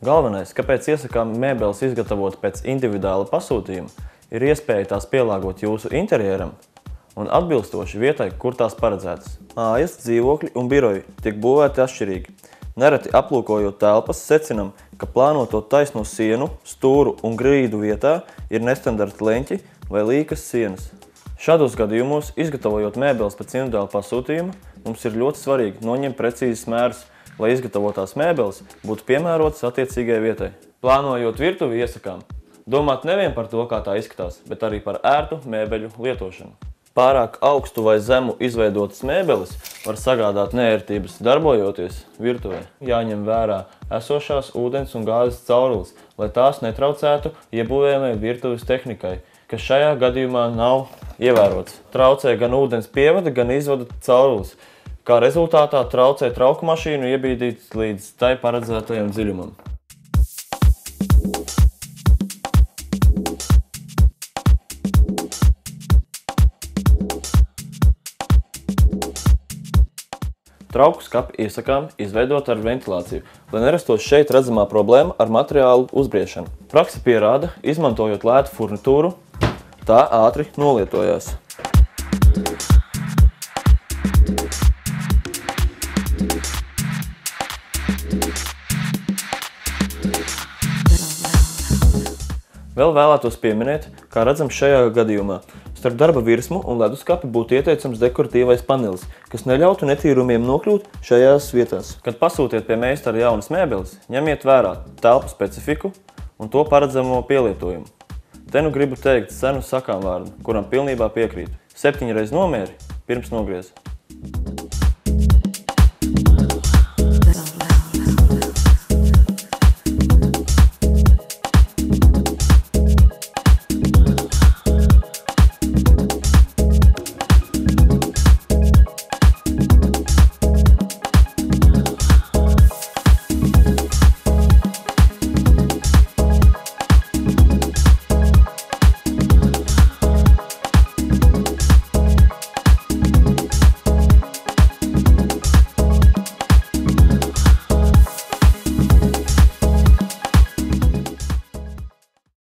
Galvenais, kāpēc iesakām mēbeles izgatavot pēc individuāla pasūtījuma, ir iespēja tās pielāgot jūsu interjeram un atbilstoši vietai, kur tās paredzētas. Mājas, dzīvokļi un biroji tiek būvēti atšķirīgi. Nereti aplūkojot telpas, secinam, ka plānoto taisno sienu, stūru un grīdu vietā ir nestandarta leņķi vai līkas sienas. Šādos gadījumos, izgatavojot mēbeles pēc individuāla pasūtījuma, mums ir ļoti svarīgi noņemt precīzes mērus, lai izgatavotās mēbeles būtu piemērotas attiecīgai vietai. Plānojot virtuvi iesakām, domāt nevien par to, kā tā izskatās, bet arī par ērtu mēbeļu lietošanu. Pārāk augstu vai zemu izveidotas mēbeles var sagādāt neērtības darbojoties virtuvē. Jāņem vērā esošās ūdens un gāzes caurules, lai tās netraucētu iebūvējamai virtuves tehnikai, kas šajā gadījumā nav ievērots. Traucē gan ūdens pievada, gan izvada caurules, kā rezultātā traucē trauku mašīnu iebīdīt līdz tai paredzētajam dziļumam. Trauku skapi iesakām izveidot ar ventilāciju, lai nerastos šeit redzamā problēma ar materiālu uzbriešanu. Prakse pierāda, izmantojot lētu furnitūru, tā ātri nolietojās. Vēl vēlētos pieminēt, kā redzams šajā gadījumā, starp darba virsmu un leduskapi būtu ieteicams dekoratīvais panelis, kas neļautu netīrumiem nokļūt šajās vietās. Kad pasūtiet pie meistara jaunas mēbeles, ņemiet vērā telpu specifiku un to paredzamo pielietojumu. Te nu gribu teikt senu sakām vārdu, kuram pilnībā piekrītu. 7 reiz nomēri, pirms nogriez.